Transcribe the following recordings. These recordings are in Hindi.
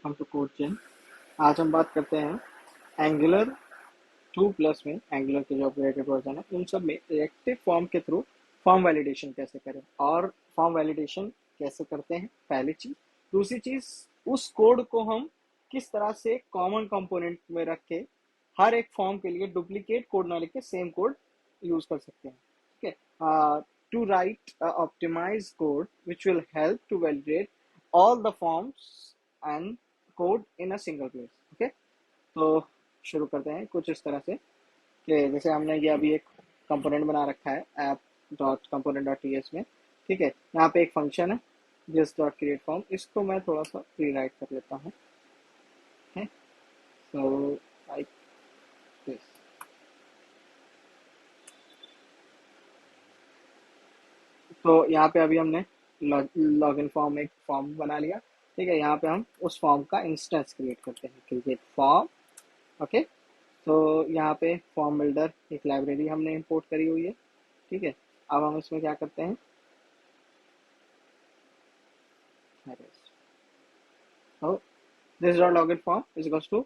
हम तो कोड चेन। आज हम बात करते हैं एंगुलर 2 प्लस में, एंगुलर के जो अपग्रेडेड वर्जन है उन सब में रिएक्टिव फॉर्म के थ्रू फॉर्म वैलिडेशन कैसे करें और फॉर्म वैलिडेशन कैसे करते हैं, पहली चीज। दूसरी चीज, उस कोड को हम किस तरह से कॉमन कंपोनेंट में रख के हर एक फॉर्म के लिए डुप्लीकेट कोड ना लिख के सेम कोड यूज कर सकते हैं। ठीक है, to write optimize code which will help to validate all the forms and code in a single place। Okay, तो शुरू करते हैं कुछ इस तरह से कि जैसे हमने ये अभी एक कंपोनेंट बना रखा है app dot component dot T S में। ठीक है, यहाँ पे एक फंक्शन है जिस डॉट क्रिएट फॉर्म, इसको मैं थोड़ा सा रीराइट कर लेता हूँ। So like this. तो यहाँ पे अभी हमने लॉग इन फॉर्म, एक फॉर्म बना लिया। ठीक है, यहाँ पे हम उस फॉर्म का इंस्टेंस क्रिएट करते हैं, क्रिएट फॉर्म। ओके, तो यहाँ पे फॉर्म बिल्डर एक लाइब्रेरी हमने इंपोर्ट करी हुई है। ठीक है, अब हम इसमें क्या करते हैं, तो this dot login form is equals to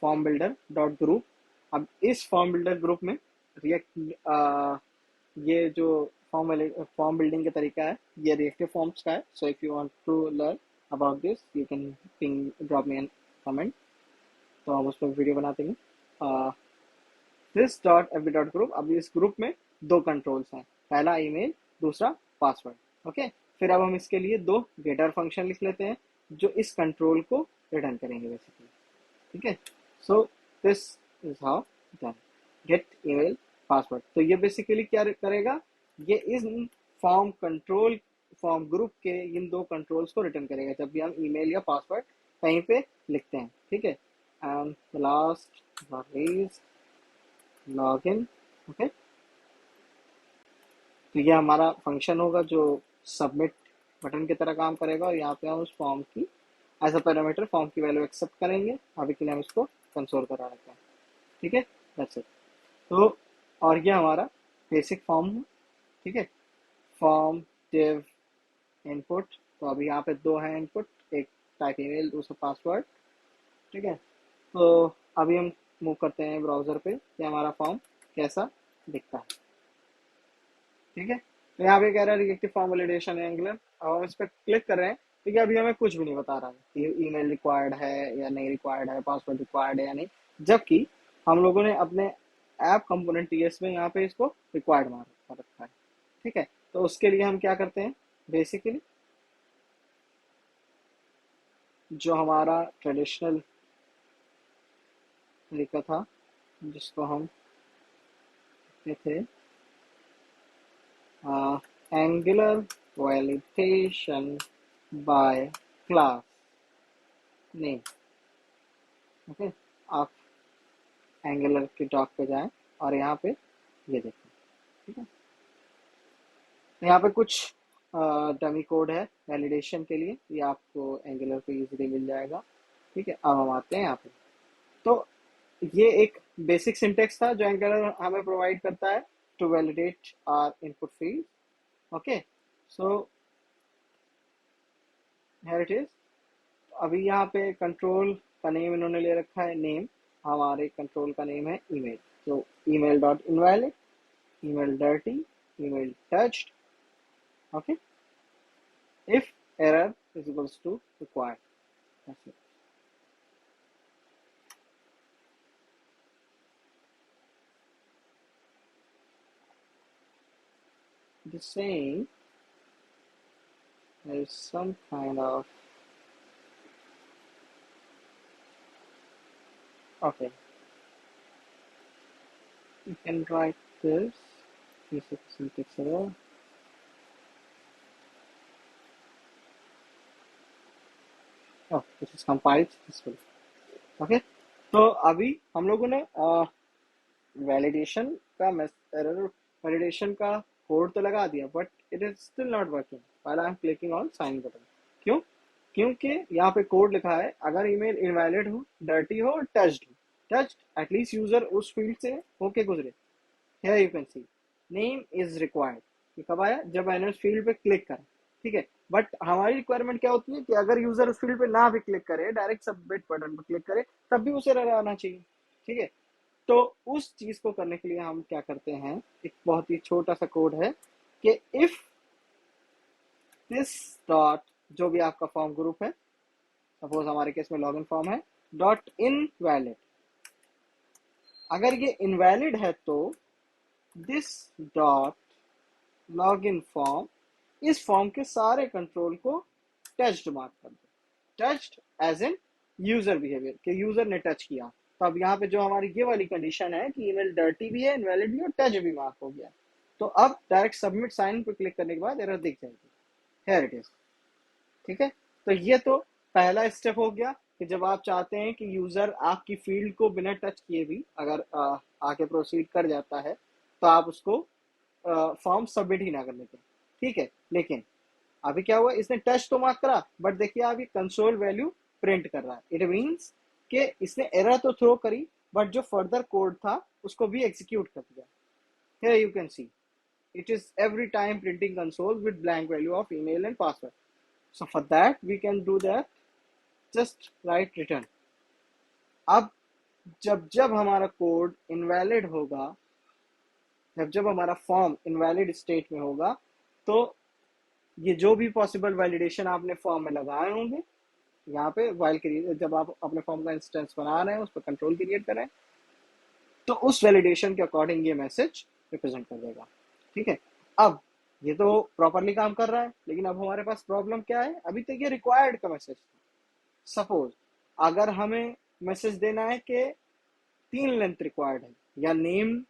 form builder dot group. अब इस फॉर्म बिल्डर ग्रुप में रिएक्ट ये जो फॉर्म बिल्डिंग का तरीका है ये रिएक्टिव फॉर्म्स का है। So if you want to learn about this you can ping drop me an comment, तो हम उस पर वीडियो बना देंगे। This dot F B dot group, अब इस ग्रुप में दो कंट्रोल्स हैं, पहला ईमेल, दूसरा पासवर्ड। ओके, फिर अब हम इसके लिए दो गेटर फंक्शन लिख लेते हैं जो इस कंट्रोल को रिटर्न करेंगे बेसिकली। ठीक है, so this is how done, gate email password. तो ये बेसिकली क्या करेगा, ये in form control form group के इन दो कंट्रोल्स को रिटर्न करेगा जब भी हम ईमेल या पासवर्ड कहीं पे लिखते हैं। ठीक है, and last is login. Okay, तो ये हमारा फंक्शन होगा जो सबमिट बटन की तरह काम करेगा और यहाँ पे हम उस फॉर्म की एज अ पैरामीटर फॉर्म की वैल्यू एक्सेप्ट करेंगे। अभी के लिए हम इसको कंसोल करा रखते हैं। ठीक है, दैट्स इट। तो और ये हमारा बेसिक फॉर्म है। ठीक है, फॉर्म डिव इनपुट, तो अभी यहाँ पे दो है इनपुट, एक टाइप ईमेल, दूसरा पासवर्ड। ठीक है, तो अभी हम मूव करते हैं ब्राउजर पे कि हमारा फॉर्म कैसा दिखता है। ठीक है, तो यहाँ पे कह रहा है रिएक्टिव फॉर्म वैलिडेशन है एंगुलर, और हम इस पर क्लिक कर रहे हैं। ठीक है, अभी हमें कुछ भी नहीं बता रहा है कि ईमेल रिक्वायर्ड है या नहीं रिक्वायर्ड है, पासवर्ड रिक्वायर्ड है या नहीं, जबकि हम लोगों ने अपने ऐप कंपोनेंट टीएस में यहाँ पे इसको रिक्वायर्ड मार कर रखा है। ठीक है, तो उसके लिए हम क्या करते हैं, बेसिकली जो हमारा ट्रेडिशनल तरीका था जिसको हम कहते थे Angular validation by class name. Okay, आप एंगुलर की डॉक पे जाएं और यहाँ पे ये देखें। ठीक है, तो यहाँ पे कुछ डमी कोड है वैलिडेशन के लिए, ये आपको एंगुलर पे इजीली मिल जाएगा। ठीक है, अब हम आते हैं यहाँ पे। तो ये एक बेसिक सिंटेक्स था जो एंगुलर हमें प्रोवाइड करता है to validate our input field. Okay, so here it is. अभी यहाँ पे कंट्रोल का नेम इन्होंने ले रखा है नेम, हमारे कंट्रोल का नेम है ईमेल। तो email dot invalid, email dirty, email touched। Okay, if error is equals to required, that's it। The saying there is some kind of, okay, you can write this basic syntax error। Oh, this is compiled this way। Okay, तो अभी हम लोगों ने वैलिडेशन का एरर वैलिडेशन का कोड तो लगा दिया, but it is still not working while I am clicking on sign button. क्यों? क्योंकि यहाँ पे कोड लिखा है अगर ईमेल इनवैलिड हो, डर्टी हो, टच्ड हो, टच्ड एटलीस्ट यूजर उस फील्ड से होके गुजरे। Here you can see name is required, ये कब आया, जब मैंने उस फील्ड पे क्लिक करा। ठीक है, बट हमारी रिक्वायरमेंट क्या होती है कि अगर यूजर उस फील्ड पे ना भी क्लिक करे, डायरेक्ट सबमिट बटन पर क्लिक करे, तब भी उसे एरर आना चाहिए। ठीक है, तो उस चीज को करने के लिए हम क्या करते हैं, एक बहुत ही छोटा सा कोड है कि इफ दिस डॉट, जो भी आपका फॉर्म ग्रुप है, सपोज हमारे केस में लॉगिन फॉर्म है, डॉट इनवैलिड, अगर ये इनवैलिड है तो दिस डॉट लॉगिन फॉर्म, इस फॉर्म के सारे कंट्रोल को टच्ड मार्क कर दो। Touched as in user behaviour, कि यूजर ने टच किया। तो अब यहाँ पे जो हमारी ये वाली कंडीशन है कि ईमेल डर्टी भी है, इनवैलिड भी, और टच भी मार्क हो गया, तो अब डायरेक्ट सबमिट साइन पे क्लिक करने के बाद एरर दिख जाएगी, हियर इट इज। ठीक है, तो ये तो पहला स्टेप हो गया कि जब आप चाहते हैं कि यूजर आपकी फील्ड को बिना टच किए भी अगर आके प्रोसीड कर जाता है, तो आप उसको फॉर्म सबमिट ही ना करने दें। ठीक है, लेकिन अभी क्या हुआ, इसने टच तो मार्क करा, बट देखिए अभी कंसोल वैल्यू प्रिंट कर रहा है। इट मीन्स कि इसने एरर तो थ्रो करी, बट जो फर्दर कोड था उसको भी एग्जीक्यूट कर दिया। Here you can see it is every time printing console with blank value of email and password. So for that we can do that, just write return. अब जब जब हमारा कोड इनवैलिड होगा, जब जब हमारा फॉर्म इनवैलिड स्टेट में होगा, तो ये जो भी पॉसिबल वैलिडेशन आपने फॉर्म में लगाए होंगे, यहाँ पे वाइल क्रिएट, जब आप अपने फॉर्म का इंस्टेंस बना रहे हैं, उस पर कंट्रोल क्रिएट कर रहे हैं, तो उस वैलिडेशन के अकॉर्डिंग ये मैसेज रिप्रेजेंट कर देगा। ठीक है, अब ये तो प्रॉपरली काम कर रहा है, लेकिन अब हमारे पास प्रॉब्लम क्या है, अभी तक ये रिक्वायर्ड का मैसेज था। सपोज अगर हमें मैसेज देना है कि 3 लेंथ रिक्वायर्ड है, या name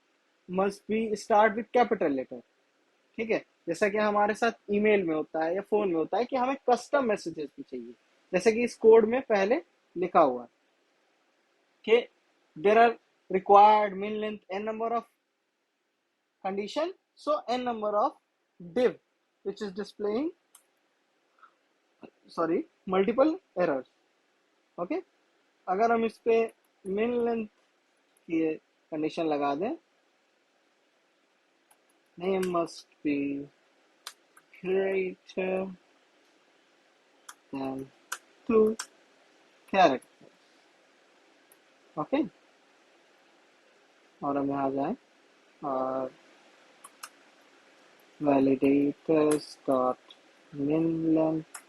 must be start with capital letter. ठीक है, जैसा कि हमारे साथ ईमेल में होता है या फोन में होता है कि हमें कस्टम मैसेजेस भी चाहिए, जैसे कि इस कोड में पहले लिखा हुआ है कि there are required min length n number of condition, so n number of div which is displaying, sorry, multiple errors. Okay, अगर हम इस पे min length की कंडीशन लगा दें, name must be greater than 2 characters. Okay, और हम यहाँ जाएं और validators dot min length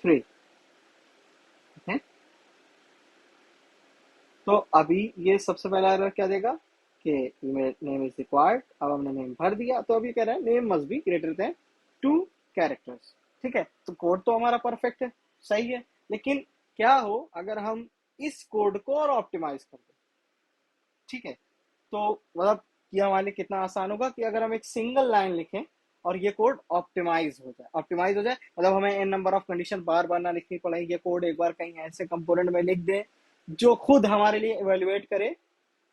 3। Okay, तो अभी ये सबसे पहला एरर क्या देगा कि ईमेल नेम इज रिक्वायर्ड। अब हमने नेम भर दिया, तो अभी कह रहा है name must be greater than 2 characters. ठीक है, तो कोड तो हमारा परफेक्ट है, सही है, लेकिन क्या हो अगर हम इस कोड को और ऑप्टिमाइज कर दें। ठीक है, तो मतलब ये हमारे लिए कितना आसान होगा कि अगर हम एक सिंगल लाइन लिखें और ये कोड ऑप्टिमाइज हो जाए। ऑप्टिमाइज हो जाए मतलब हमें एन नंबर ऑफ कंडीशन बार बार ना लिखनी पड़े, ये कोड एक बार कहीं ऐसे कंपोनेंट में लिख दें जो खुद हमारे लिए इवेल्युएट करे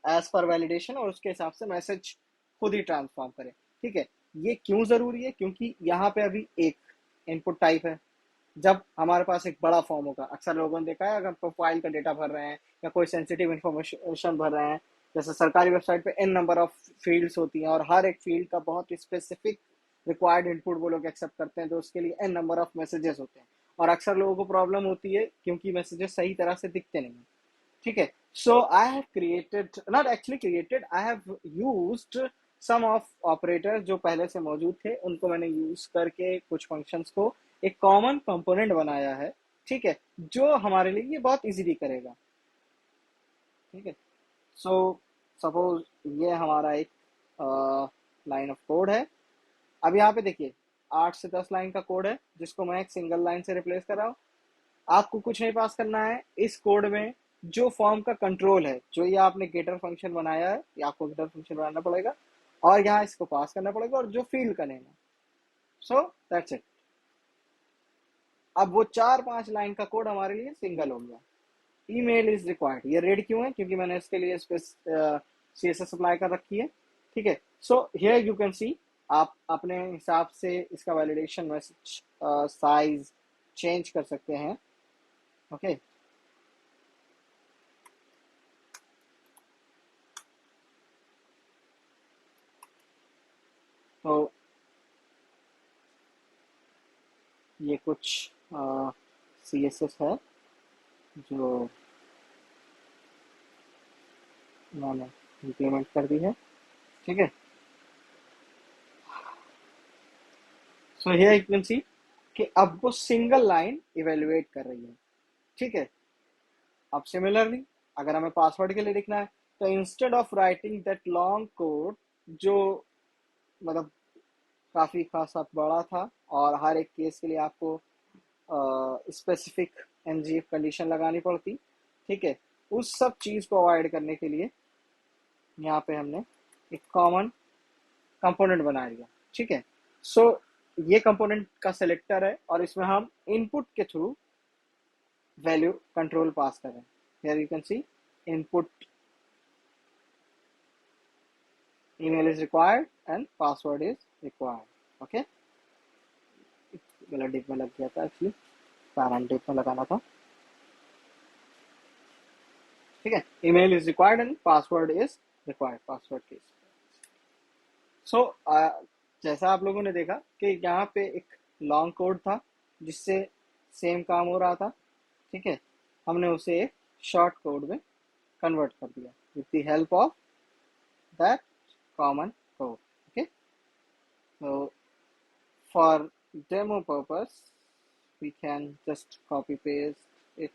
एज पर वैलिडेशन, और उसके हिसाब से मैसेज खुद ही ट्रांसफॉर्म करे। ठीक है, ये क्यों जरूरी है, क्योंकि यहाँ पे अभी एक इनपुट टाइप है। जब हमारे पास एक बड़ा फॉर्म होगा, अक्सर लोगों ने देखा है अगर प्रोफाइल का डेटा भर रहे हैं या कोई सेंसिटिव इंफॉर्मेशन भर रहे हैं, जैसे सरकारी वेबसाइट पे एन नंबर ऑफ फील्ड्स होती हैं और हर एक फील्ड का बहुत स्पेसिफिक रिक्वायर्ड इनपुट वो लोग एक्सेप्ट करते हैं, तो उसके लिए एन नंबर ऑफ मैसेजेस होते हैं, और अक्सर लोगों को प्रॉब्लम होती है क्योंकि मैसेजेस सही तरह से दिखते नहीं। ठीक है, so I have created, not actually created, I have used some of operator जो पहले से मौजूद थे, उनको मैंने यूज करके कुछ फंक्शंस को एक कॉमन कंपोनेंट बनाया है। ठीक है, जो हमारे लिए ये बहुत इजीली करेगा। ठीक है, सो सपोज ये हमारा एक लाइन ऑफ कोड है। अब यहाँ पे देखिए 8 से 10 लाइन का कोड है जिसको मैं एक सिंगल लाइन से रिप्लेस कर रहा हूँ। आपको कुछ नहीं पास करना है, इस कोड में जो फॉर्म का कंट्रोल है, जो ये आपने गेटर फंक्शन बनाया है, ये आपको गेटर फंक्शन बनाना पड़ेगा और यहाँ इसको पास करना पड़ेगा, और जो फील्ड का नेम है। So that's it. अब वो 4-5 लाइन का कोड हमारे लिए सिंगल हो गया। ईमेल इज रिक्वायर्ड, ये रेड क्यों है, क्योंकि मैंने इसके लिए CSS अप्लाई कर रखी है। ठीक है, सो हियर यू कैन सी, आप अपने हिसाब से इसका वैलिडेशन मैसेज साइज चेंज कर सकते हैं। ओके, तो ये कुछ CSS है जो मैंने इम्प्लीमेंट कर दी है, ठीक है। सो हियर यू कैन सी कि अब वो सिंगल लाइन इवेलुएट कर रही है, ठीक है। अब सिमिलरली अगर हमें पासवर्ड के लिए लिखना है तो instead of writing that long code जो मतलब काफी खासा बड़ा था और हर एक केस के लिए आपको स्पेसिफिक एनजीएफ कंडीशन लगानी पड़ती, ठीक है। उस सब चीज को अवॉइड करने के लिए यहाँ पे हमने एक कॉमन कंपोनेंट बना दिया, ठीक है। सो ये कंपोनेंट का सिलेक्टर है और इसमें हम इनपुट के थ्रू वैल्यू कंट्रोल पास कर रहे हैं। Here you can see input email is required and password is required, okay। गलत डिप में लग गया था, एक्चुअली पैरेंट डिप में लगाना था, ठीक है। email is required and password is required, password की। सो जैसा आप लोगों ने देखा कि यहाँ पे एक लॉन्ग कोड था जिससे सेम काम हो रहा था, ठीक है। हमने उसे एक शॉर्ट कोड में कन्वर्ट कर दिया with the help of that common code, okay. So for demo purpose we can just copy paste it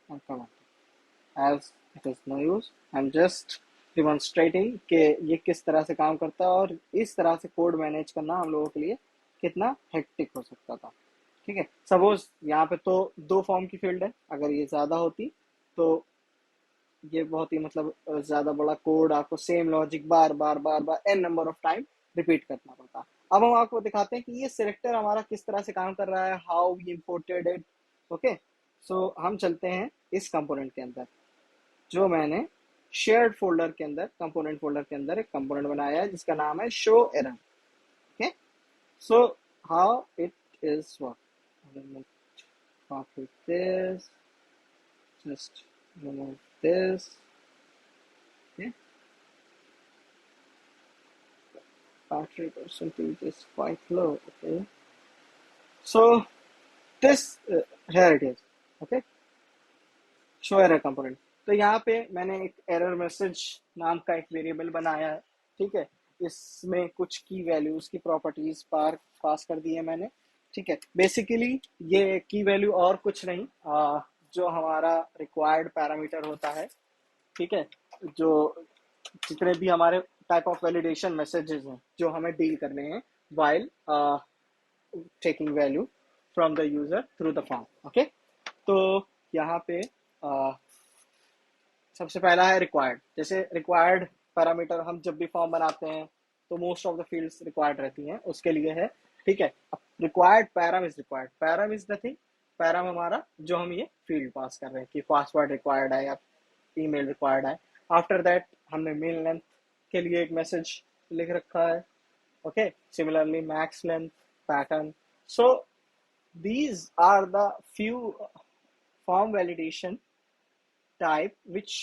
and comment as it is no use। I'm just demonstrating कि ये किस तरह से काम करता है और इस तरह से कोड मैनेज करना हम लोगों के लिए कितना हेक्टिक हो सकता था, ठीक है। सपोज यहाँ पे तो 2 फॉर्म की फील्ड है, अगर ये ज्यादा होती तो ये बहुत ही मतलब ज्यादा बड़ा कोड, आपको सेम लॉजिक बार बार बार बार n number of time repeat करना पड़ता। अब हम आपको दिखाते हैं कि ये सिलेक्टर हमारा किस तरह से काम कर रहा है, how we imported it, okay. So हम चलते हैं इस कंपोनेंट के अंदर जो मैंने शेयर्ड फोल्डर के अंदर, कंपोनेंट फोल्डर के अंदर एक कंपोनेंट बनाया है जिसका नाम है show error, okay. So how it is work, copy this, just remove this, okay। Battery percentage is quite low, okay। So this here it is, okay। Show error component. तो यहाँ पे मैंने एक एरर मैसेज नाम का एक वेरिएबल बनाया है, ठीक है। इसमें कुछ की वैल्यूज की प्रॉपर्टीज पास कर दी है मैंने, ठीक है। बेसिकली ये की वैल्यू और कुछ नहीं, जो हमारा रिक्वायर्ड पैरामीटर होता है, ठीक है। जो जितने भी हमारे टाइप ऑफ वैलिडेशन मैसेजेस हैं जो हमें डील करने हैं while taking value from the user through the form, okay. तो यहाँ पे सबसे पहला है रिक्वायर्ड। जैसे रिक्वायर्ड पैरामीटर हम जब भी फॉर्म बनाते हैं तो most of the fields required रहती हैं, उसके लिए है, ठीक है। Required params is required, params is nothing, params हमारा जो हम ये फील्ड पास कर रहे हैं कि पासवर्ड रिक्वायर्ड है या ईमेल रिक्वायर्ड है। आफ्टर दैट हमने मेल लेंथ के लिए एक मैसेज लिख रखा है, okay. Similarly max length, pattern. So these are the few form validation type which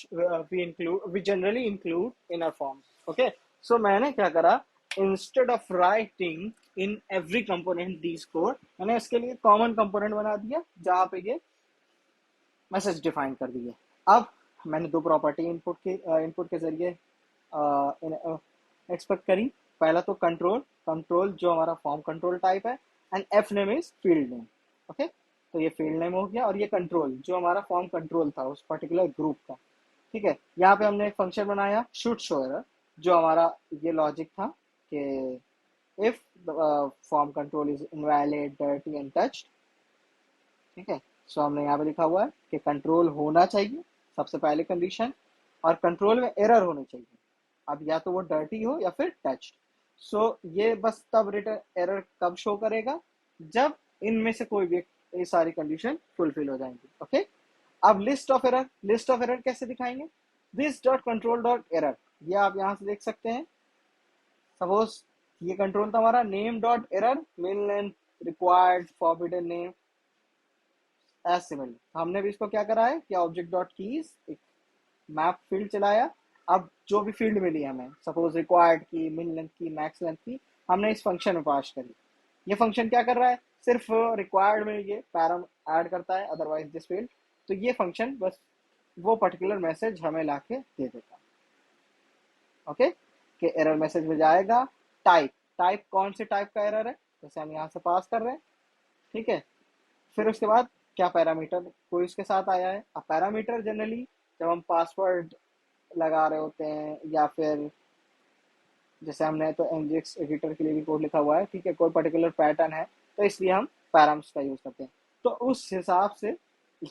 we generally include in our forms, okay। So मैंने क्या करा, instead of writing in every component these code, मैंने इसके लिए common component बना दिया जहाँ पे ये मैसेज डिफाइन कर दिए। अब मैंने 2 प्रॉपर्टी इनपुट के जरिए एक्सपेक्ट करी। पहला तो कंट्रोल जो हमारा फॉर्म कंट्रोल टाइप है, and F name is field name, okay. तो ये फील्ड नेम हो गया और ये कंट्रोल जो हमारा फॉर्म कंट्रोल था उस पर्टिकुलर ग्रुप का, ठीक है। यहाँ पे हमने एक फंक्शन बनाया शुड शो एरर, जो हमारा ये लॉजिक था कि if form control is invalid, dirty and touched, ठीक है। सो हमने यहाँ पे लिखा हुआ है कि कंट्रोल होना चाहिए सबसे पहले कंडीशन, और कंट्रोल में एरर होनी चाहिए। अब या तो वो डर्टी हो या फिर टच्ड। सो ये बस तब रिटर्न एरर कब शो करेगा, जब इनमें से कोई भी ये सारी कंडीशन फुलफिल हो जाएंगी, ओके। अब लिस्ट ऑफ एरर कैसे दिखाएंगे, this dot control dot error, ये आप यहाँ से देख सकते हैं। सपोज ये कंट्रोल था हमारा name dot error, min length, required, forbidden name, age similar. हमने भी इसको क्या करा है कि ऑब्जेक्ट डॉट कीज एक मैप फील्ड चलाया। अब जो भी फील्ड मिली हमें, सपोज रिक्वायर्ड की, मिन लेंथ की, मैक्स लेंथ की, हमने इस फंक्शन में पास करी। ये फंक्शन क्या कर रहा है, सिर्फ रिक्वायर्ड में ये पैरम ऐड करता है, अदरवाइज दिस फेल्ड। तो ये फंक्शन बस वो पर्टिकुलर मैसेज हमें लाके दे देता है। ओके, कि एरर मैसेज में जाएगा टाइप, टाइप कौन से टाइप का एरर है, जैसे हम यहाँ से पास कर रहे हैं, ठीक है। फिर उसके बाद क्या पैरामीटर कोई उसके साथ आया है। अब पैरामीटर जनरली जब हम पासवर्ड लगा रहे होते हैं, या फिर जैसे हमने तो एनजीएक्स एडिटर के लिए भी कोड लिखा हुआ है, ठीक है, कोई पर्टिकुलर पैटर्न है, तो इसलिए हम पैराम्स का यूज करते हैं। तो उस हिसाब से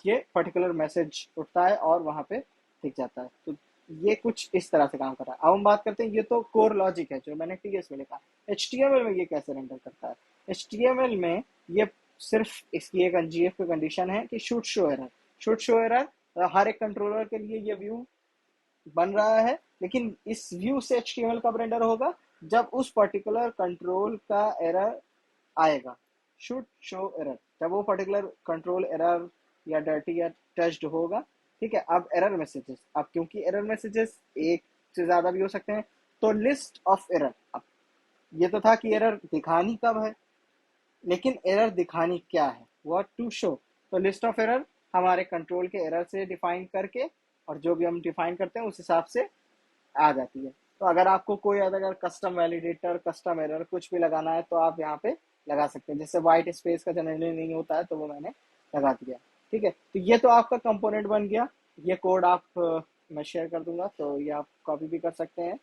ये पर्टिकुलर मैसेज उठता है और वहां पे दिख जाता है। तो ये कुछ इस तरह से काम कर रहा है। अब हम बात करते हैं, ये तो कोर लॉजिक है जो मैंने टीएस में लिखा। एचटीएमएल में ये कैसे रेंडर करता है। एचटीएमएल में ये सिर्फ इसकी एक एनजीएफ की कंडीशन है कि should show error, should show error हर एक कंट्रोलर के लिए ये व्यू बन रहा है, लेकिन इस व्यू से HTML कब रेंडर होगा, जब उस पर्टिकुलर कंट्रोल का एरर आएगा। शुड शो एरर, जब वो पर्टिकुलर कंट्रोल एरर या डर्टी या टच्ड होगा, ठीक है। अब एरर मैसेजेस, अब क्योंकि एरर मैसेजेस एक से ज्यादा भी हो सकते हैं, तो लिस्ट ऑफ एरर, अब ये तो था कि एरर दिखानी कब है, लेकिन एरर दिखानी क्या है, व्हाट टू शो। तो लिस्ट ऑफ एरर हमारे कंट्रोल के एरर से डिफाइन करके, और जो भी हम डिफाइन करते हैं उस हिसाब से आ जाती है। तो अगर आपको कोई अगर कस्टम वैलिडेटर, कस्टम एरर कुछ भी लगाना है, तो आप यहाँ पे लगा सकते हैं। जैसे वाइट स्पेस का जनरली नहीं होता है, तो वो मैंने लगा दिया, ठीक है। तो ये तो आपका कंपोनेंट बन गया। ये कोड आप मैं शेयर कर दूंगा, तो ये आप कॉपी भी कर सकते हैं,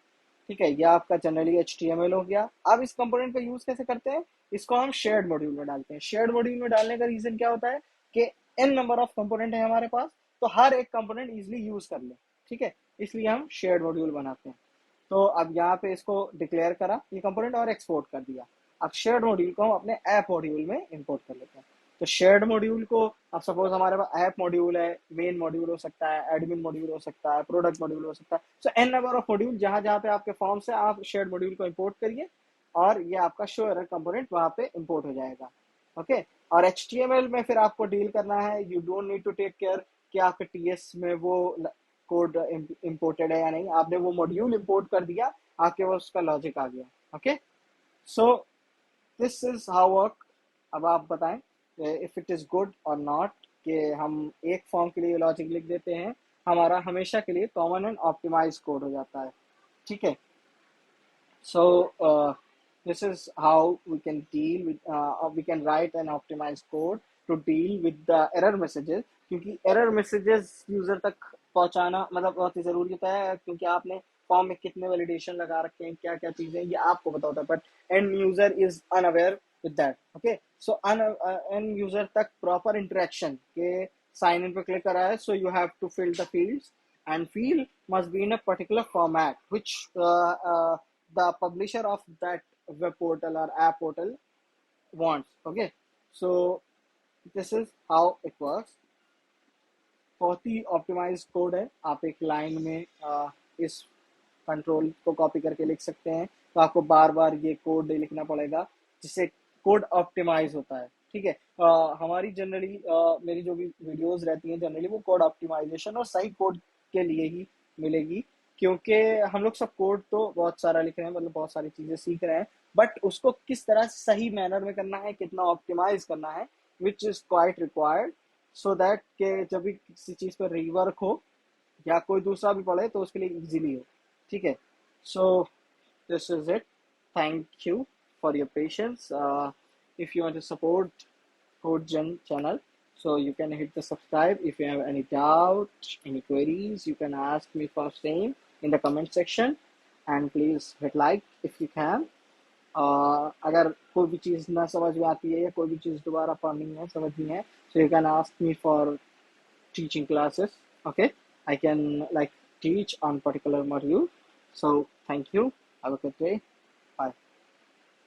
ठीक है। ये आपका जनरली HTML हो गया। अब इस कंपोनेंट का यूज कैसे करते हैं, इसको हम शेयर्ड मॉड्यूल में डालते हैं। शेयर्ड मॉड्यूल में डालने का रीजन क्या होता है कि n नंबर ऑफ कंपोनेंट है हमारे पास, तो हर एक कंपोनेंट इजिली यूज कर ले, ठीक है, इसलिए हम शेयर्ड मॉड्यूल बनाते हैं। तो अब यहाँ पे इसको डिक्लेयर करा ये कंपोनेंट और एक्सपोर्ट कर दिया। अब शेयर्ड मॉड्यूल को हम अपने ऐप मॉड्यूल में इंपोर्ट कर लेते हैं। तो शेयर्ड मॉड्यूल को, अब सपोज हमारे पास ऐप मॉड्यूल है, मेन मॉड्यूल हो सकता है, एडमिन मॉड्यूल हो सकता है, प्रोडक्ट मॉड्यूल हो सकता है। सो एन नंबर ऑफ मॉड्यूल, जहां जहां पे आपके फॉर्म से आप शेयर्ड मॉड्यूल को इंपोर्ट करिए, और ये आपका शो एरर कंपोनेंट वहां पे इंपोर्ट हो जाएगा। ओके, और HTML में फिर आपको डील करना है, you don't need to take care कि आपके TS में वो कोड इम्पोर्टेड है या नहीं, आपने वो मॉड्यूल इम्पोर्ट कर दिया, आपके पास उसका लॉजिक आ गया। Okay, so this is how work. अब आप बताएं इफ इट इज गुड और नॉट, कि हम एक फॉर्म के लिए लॉजिक लिख देते हैं, हमारा हमेशा के लिए कॉमन एंड ऑप्टिमाइज कोड हो जाता है, ठीक है। So this is how we can deal with, we can write an optimized code to deal with the error messages, क्योंकि error messages यूजर तक पहुंचाना मतलब बहुत ही जरूरी होता है, क्योंकि आपने फॉर्म में कितने वैलिडेशन लगा रखे हैं, क्या क्या चीजें, ये आपको पता होता है, but end user is unaware with that. Okay, so end user तक प्रॉपर इंटरेक्शन के साइन इन पे क्लिक करा है, so you have to fill the fields, and field must be in a particular format which the publisher of that web portal or app portal wants. Okay, so this is how it works. बहुत ही ऑप्टिमाइज कोड है। आप एक लाइन में इस कंट्रोल को कॉपी करके लिख सकते हैं, तो आपको बार बार ये कोड लिखना पड़ेगा, जिससे कोड ऑप्टिमाइज होता है, ठीक है। हमारी जनरली मेरी जो भी वीडियोस रहती हैं, जनरली वो कोड ऑप्टिमाइजेशन और सही कोड के लिए ही मिलेगी, क्योंकि हम लोग सब कोड तो बहुत सारा लिख रहे हैं, मतलब बहुत सारी चीजें सीख रहे हैं, बट उसको किस तरह सही मैनर में करना है, कितना ऑप्टिमाइज करना है, which is quite required, so that के जब भी किसी चीज पर रीवर्क हो या कोई दूसरा भी पढ़े तो उसके लिए इजीली हो, ठीक है। So this is it, thank you for your patience. if you want to support CodeGen channel, so you can hit the subscribe. If you have any doubt, any queries, you can ask me for same in the comment section, and please hit like if you can. अगर कोई भी चीज़ ना समझ में आती है या कोई भी चीज़ दोबारा पढ़नी है, समझनी है, so you can ask me for teaching classes. Okay, I can like teach on particular module. So thank you, have a good day, bye.